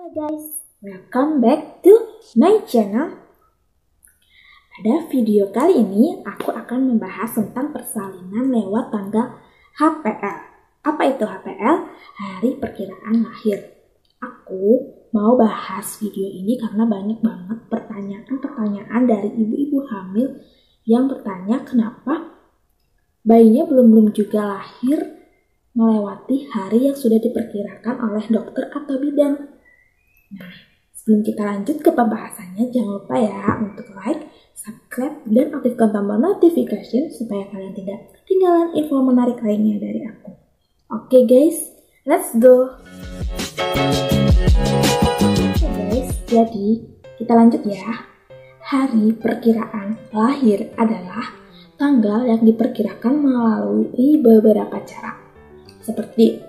Hai guys, welcome back to my channel. Pada video kali ini aku akan membahas tentang persalinan lewat tanggal HPL. Apa itu HPL? Hari perkiraan lahir. Aku mau bahas video ini karena banyak banget pertanyaan dari ibu-ibu hamil yang bertanya kenapa bayinya belum juga lahir melewati hari yang sudah diperkirakan oleh dokter atau bidan. Nah, sebelum kita lanjut ke pembahasannya, jangan lupa ya untuk like, subscribe, dan aktifkan tombol notification supaya kalian tidak ketinggalan info menarik lainnya dari aku. Oke guys, let's go! Oke guys, jadi kita lanjut ya. Hari perkiraan lahir adalah tanggal yang diperkirakan melalui beberapa cara. Seperti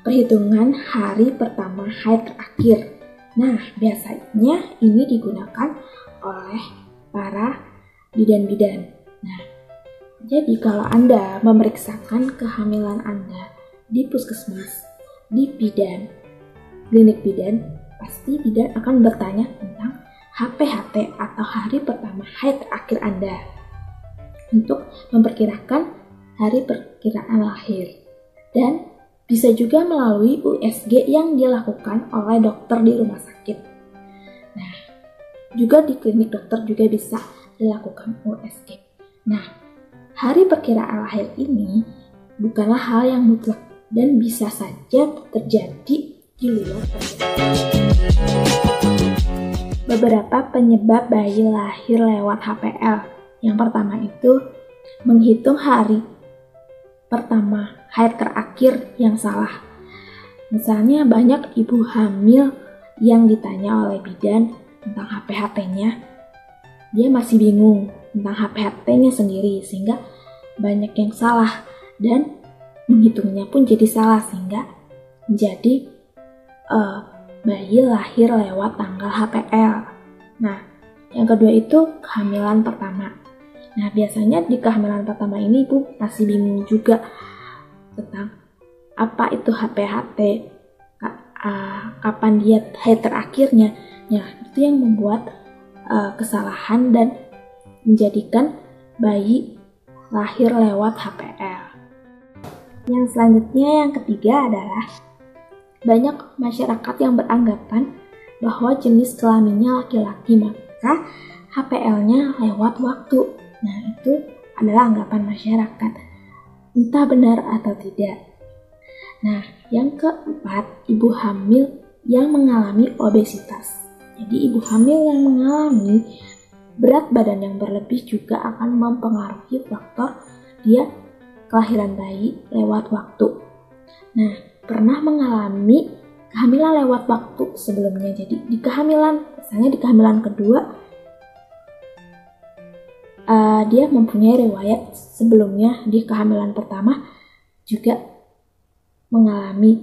perhitungan hari pertama haid terakhir. Nah, biasanya ini digunakan oleh para bidan-bidan. Nah, jadi kalau Anda memeriksakan kehamilan Anda di puskesmas, di bidan, klinik bidan, pasti bidan akan bertanya tentang HPHT atau hari pertama haid terakhir Anda untuk memperkirakan hari perkiraan lahir. Dan bisa juga melalui USG yang dilakukan oleh dokter di rumah sakit. Nah, juga di klinik dokter juga bisa dilakukan USG. Nah, hari perkiraan lahir ini bukanlah hal yang mutlak dan bisa saja terjadi di luar perkiraan. Beberapa penyebab bayi lahir lewat HPL. Yang pertama itu menghitung hari pertama haid terakhir yang salah. Misalnya banyak ibu hamil yang ditanya oleh bidan tentang HPHT-nya, dia masih bingung tentang HPHT-nya sendiri sehingga banyak yang salah dan menghitungnya pun jadi salah sehingga menjadi bayi lahir lewat tanggal HPL. Nah, yang kedua itu kehamilan pertama. Nah, biasanya di kehamilan pertama ini ibu masih bingung juga tentang apa itu HPHT, kapan dia haid terakhirnya. Nah, itu yang membuat kesalahan dan menjadikan bayi lahir lewat HPL. Yang selanjutnya, yang ketiga adalah banyak masyarakat yang beranggapan bahwa jenis kelaminnya laki-laki, maka HPL-nya lewat waktu. Nah, itu adalah anggapan masyarakat. Entah benar atau tidak. Nah, yang keempat, ibu hamil yang mengalami obesitas. Jadi, ibu hamil yang mengalami berat badan yang berlebih juga akan mempengaruhi faktor dia kelahiran bayi lewat waktu. Nah, pernah mengalami kehamilan lewat waktu sebelumnya. Jadi, di kehamilan, misalnya di kehamilan kedua, dia mempunyai riwayat sebelumnya di kehamilan pertama juga mengalami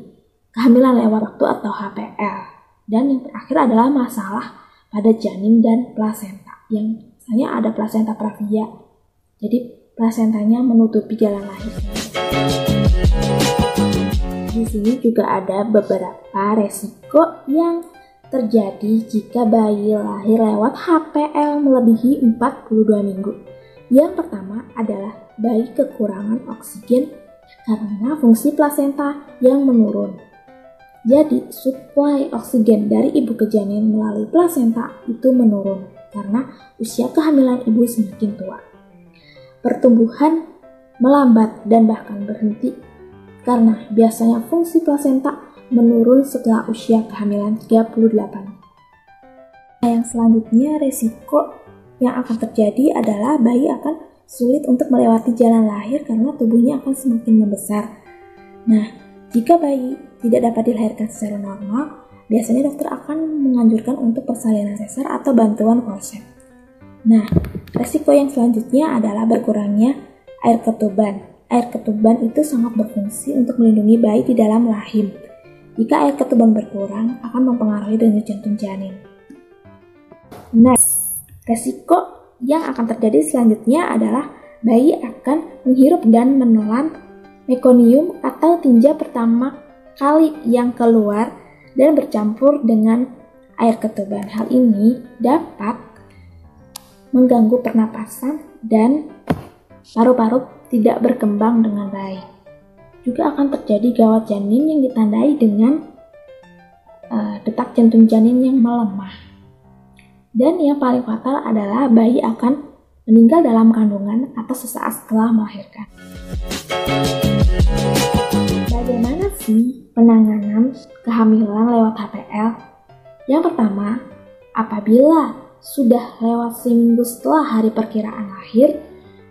kehamilan lewat waktu atau HPL. Dan yang terakhir adalah masalah pada janin dan plasenta. Yang misalnya ada plasenta pravia, jadi plasentanya menutupi jalan lahir. Di sini juga ada beberapa resiko yang terjadi jika bayi lahir lewat HPL melebihi 42 minggu. Yang pertama adalah bayi kekurangan oksigen karena fungsi plasenta yang menurun. Jadi, suplai oksigen dari ibu ke janin melalui plasenta itu menurun karena usia kehamilan ibu semakin tua. Pertumbuhan melambat dan bahkan berhenti karena biasanya fungsi plasenta menurun setelah usia kehamilan 38. Yang selanjutnya, resiko yang akan terjadi adalah bayi akan sulit untuk melewati jalan lahir karena tubuhnya akan semakin membesar. Nah, jika bayi tidak dapat dilahirkan secara normal, biasanya dokter akan menganjurkan untuk persalinan sesar atau bantuan korset. Nah, resiko yang selanjutnya adalah berkurangnya air ketuban. Air ketuban itu sangat berfungsi untuk melindungi bayi di dalam rahim. Jika air ketuban berkurang, akan mempengaruhi denyut jantung janin. Next, resiko yang akan terjadi selanjutnya adalah bayi akan menghirup dan menelan mekonium atau tinja pertama kali yang keluar dan bercampur dengan air ketuban. Hal ini dapat mengganggu pernapasan dan paru-paru tidak berkembang dengan baik. Juga akan terjadi gawat janin yang ditandai dengan detak jantung janin yang melemah. Dan yang paling fatal adalah bayi akan meninggal dalam kandungan atau sesaat setelah melahirkan. Bagaimana sih penanganan kehamilan lewat HPL? Yang pertama, apabila sudah lewat seminggu setelah hari perkiraan lahir,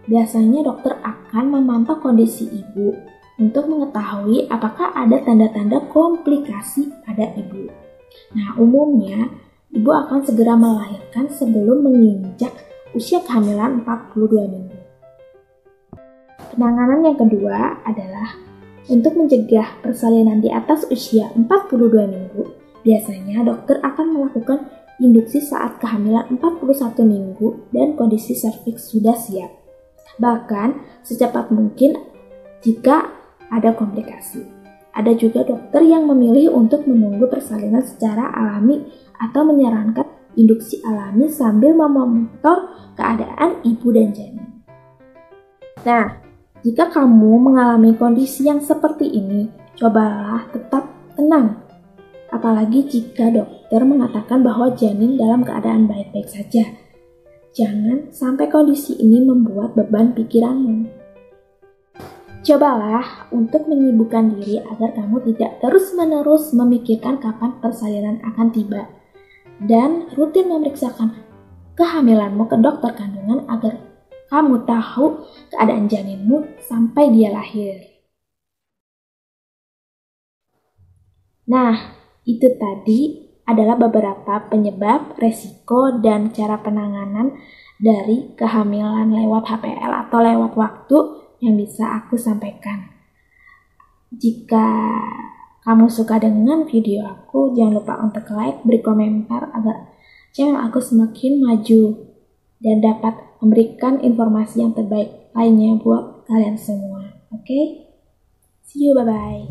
biasanya dokter akan memantau kondisi ibu untuk mengetahui apakah ada tanda-tanda komplikasi pada ibu. Nah, umumnya ibu akan segera melahirkan sebelum menginjak usia kehamilan 42 minggu. Penanganan yang kedua adalah untuk mencegah persalinan di atas usia 42 minggu. Biasanya dokter akan melakukan induksi saat kehamilan 41 minggu dan kondisi serviks sudah siap. Bahkan secepat mungkin jika ada komplikasi. Ada juga dokter yang memilih untuk menunggu persalinan secara alami atau menyarankan induksi alami sambil memonitor keadaan ibu dan janin. Nah, jika kamu mengalami kondisi yang seperti ini, cobalah tetap tenang. Apalagi jika dokter mengatakan bahwa janin dalam keadaan baik-baik saja. Jangan sampai kondisi ini membuat beban pikiranmu. Cobalah untuk menyibukkan diri agar kamu tidak terus-menerus memikirkan kapan persalinan akan tiba. Dan rutin memeriksakan kehamilanmu ke dokter kandungan agar kamu tahu keadaan janinmu sampai dia lahir. Nah, itu tadi adalah beberapa penyebab, resiko, dan cara penanganan dari kehamilan lewat HPL atau lewat waktu yang bisa aku sampaikan. Jika kamu suka dengan video aku, jangan lupa untuk like, beri komentar agar channel aku semakin maju dan dapat memberikan informasi yang terbaik lainnya buat kalian semua. Oke? See you, bye-bye.